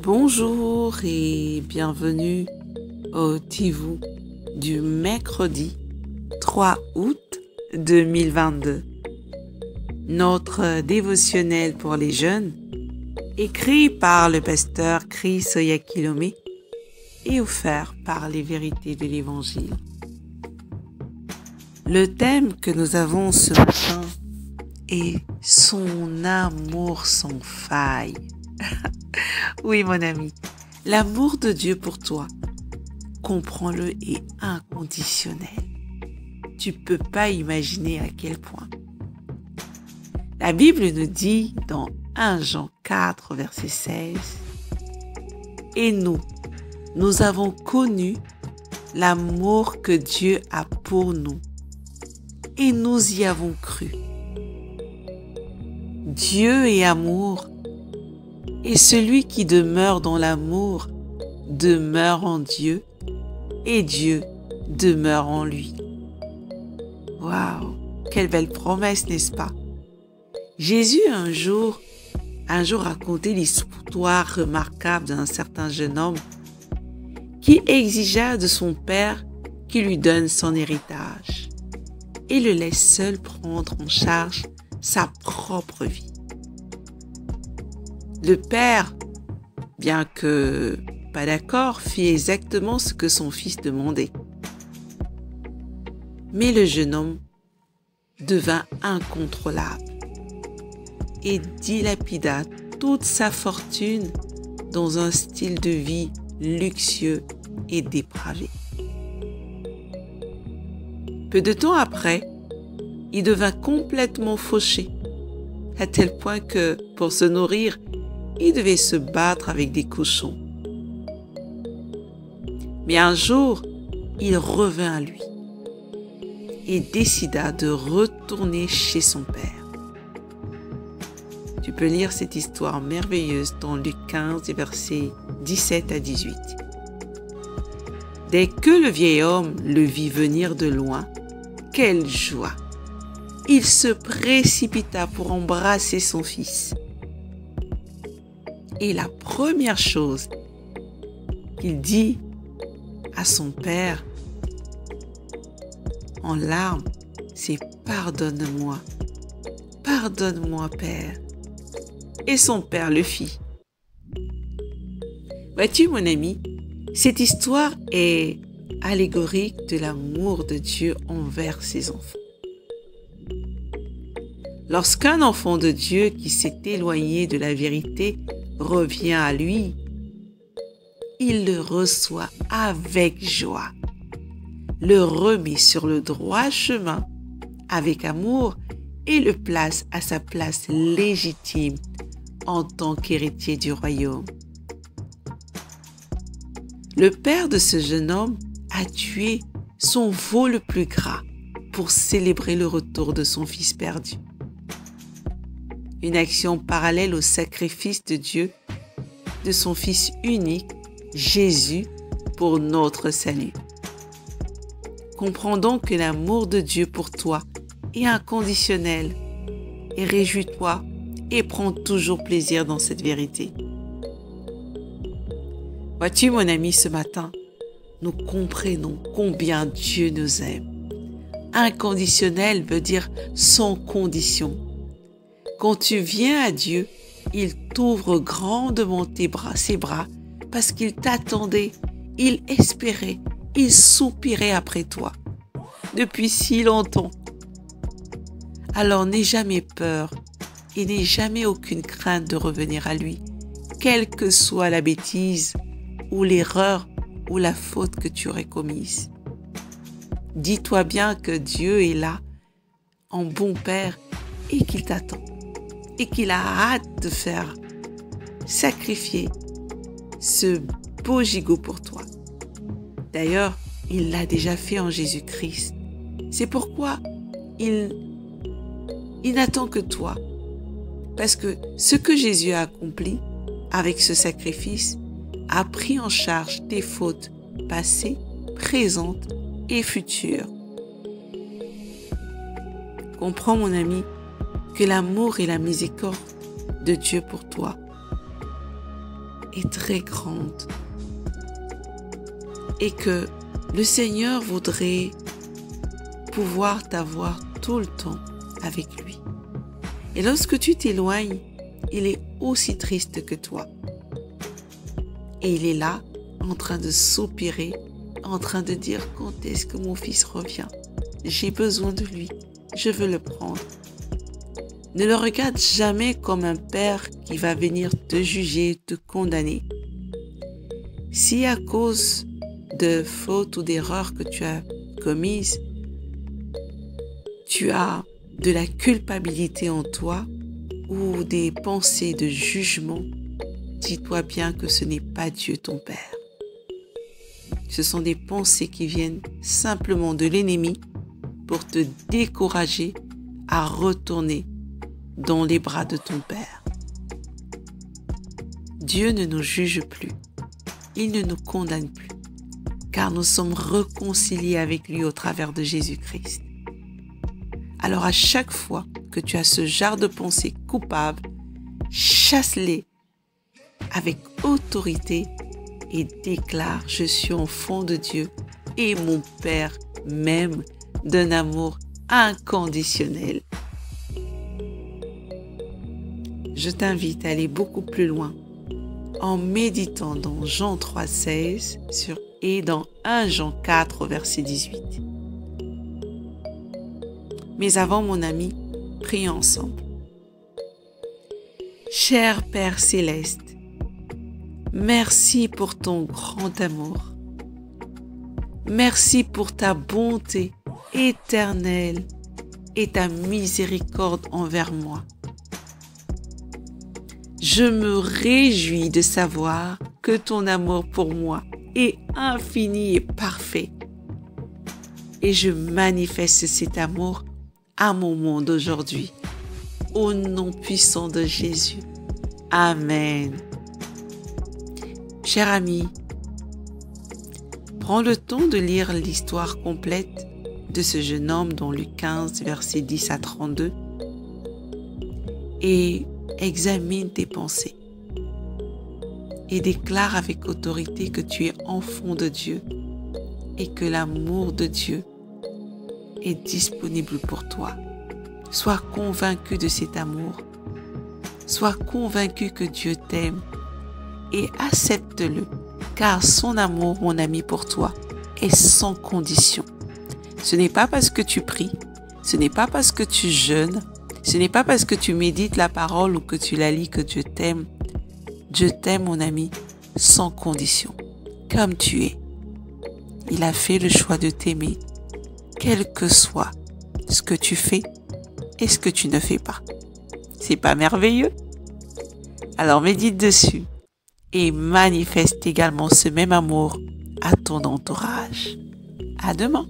Bonjour et bienvenue au Tivou du mercredi 3 août 2022. Notre dévotionnel pour les jeunes, écrit par le pasteur Chris Oyakilome et offert par les vérités de l'Évangile. Le thème que nous avons ce matin est son amour sans faille. Oui, mon ami, l'amour de Dieu pour toi, comprends-le, est inconditionnel. Tu peux pas imaginer à quel point. La Bible nous dit dans 1 Jean 4, verset 16, « Et nous avons connu l'amour que Dieu a pour nous, et nous y avons cru. » Dieu est amour, et celui qui demeure dans l'amour demeure en Dieu, et Dieu demeure en lui. Waouh, quelle belle promesse, n'est-ce pas? Jésus un jour racontait l'histoire remarquable d'un certain jeune homme qui exigea de son père qu'il lui donne son héritage et le laisse seul prendre en charge sa propre vie. Le père, bien que pas d'accord, fit exactement ce que son fils demandait. Mais le jeune homme devint incontrôlable et dilapida toute sa fortune dans un style de vie luxueux et dépravé. Peu de temps après, il devint complètement fauché, à tel point que, pour se nourrir, il devait se battre avec des cochons. Mais un jour, il revint à lui et décida de retourner chez son père. Tu peux lire cette histoire merveilleuse dans Luc 15, versets 17 à 18. Dès que le vieil homme le vit venir de loin, quelle joie! Il se précipita pour embrasser son fils. Et la première chose qu'il dit à son père en larmes, c'est « Pardonne-moi, pardonne-moi, Père ». Et son père le fit. Vois-tu, mon ami, cette histoire est allégorique de l'amour de Dieu envers ses enfants. Lorsqu'un enfant de Dieu qui s'est éloigné de la vérité revient à lui, il le reçoit avec joie, le remet sur le droit chemin avec amour et le place à sa place légitime en tant qu'héritier du royaume. Le père de ce jeune homme a tué son veau le plus gras pour célébrer le retour de son fils perdu. Une action parallèle au sacrifice de Dieu, de son Fils unique, Jésus, pour notre salut. Comprends donc que l'amour de Dieu pour toi est inconditionnel, et réjouis-toi et prends toujours plaisir dans cette vérité. Vois-tu, mon ami, ce matin, nous comprenons combien Dieu nous aime. Inconditionnel veut dire sans condition. Quand tu viens à Dieu, il t'ouvre grandement ses bras parce qu'il t'attendait, il espérait, il soupirait après toi depuis si longtemps. Alors n'aie jamais peur et n'aie jamais aucune crainte de revenir à lui, quelle que soit la bêtise ou l'erreur ou la faute que tu aurais commise. Dis-toi bien que Dieu est là, en bon Père, et qu'il t'attend. Et qu'il a hâte de faire sacrifier ce beau gigot pour toi. D'ailleurs, il l'a déjà fait en Jésus-Christ. C'est pourquoi il n'attend que toi. Parce que ce que Jésus a accompli avec ce sacrifice a pris en charge tes fautes passées, présentes et futures. Comprends, mon ami, que l'amour et la miséricorde de Dieu pour toi est très grande et que le Seigneur voudrait pouvoir t'avoir tout le temps avec lui. Et lorsque tu t'éloignes, il est aussi triste que toi. Et il est là, en train de soupirer, en train de dire « Quand est-ce que mon fils revient? J'ai besoin de lui, je veux le prendre. » Ne le regarde jamais comme un père qui va venir te juger, te condamner. Si à cause de fautes ou d'erreurs que tu as commises, tu as de la culpabilité en toi ou des pensées de jugement, dis-toi bien que ce n'est pas Dieu ton Père. Ce sont des pensées qui viennent simplement de l'ennemi pour te décourager à retourner dans les bras de ton Père. Dieu ne nous juge plus. Il ne nous condamne plus, car nous sommes réconciliés avec lui au travers de Jésus-Christ. Alors à chaque fois que tu as ce genre de pensées coupables, chasse-les avec autorité et déclare « Je suis enfant de Dieu et mon Père m'aime d'un amour inconditionnel. » Je t'invite à aller beaucoup plus loin en méditant dans Jean 3,16 et dans 1 Jean 4, verset 18. Mais avant, mon ami, prions ensemble. Cher Père Céleste, merci pour ton grand amour. Merci pour ta bonté éternelle et ta miséricorde envers moi. Je me réjouis de savoir que ton amour pour moi est infini et parfait. Et je manifeste cet amour à mon monde aujourd'hui. Au nom puissant de Jésus. Amen. Cher ami, prends le temps de lire l'histoire complète de ce jeune homme dans Luc 15, versets 10 à 32 et examine tes pensées et déclare avec autorité que tu es enfant de Dieu et que l'amour de Dieu est disponible pour toi. Sois convaincu de cet amour. Sois convaincu que Dieu t'aime et accepte-le, car son amour, mon ami, pour toi est sans condition. Ce n'est pas parce que tu pries, ce n'est pas parce que tu jeûnes, ce n'est pas parce que tu médites la parole ou que tu la lis que Dieu t'aime. Dieu t'aime, mon ami, sans condition, comme tu es. Il a fait le choix de t'aimer, quel que soit ce que tu fais et ce que tu ne fais pas. C'est pas merveilleux? Alors médite dessus et manifeste également ce même amour à ton entourage. À demain!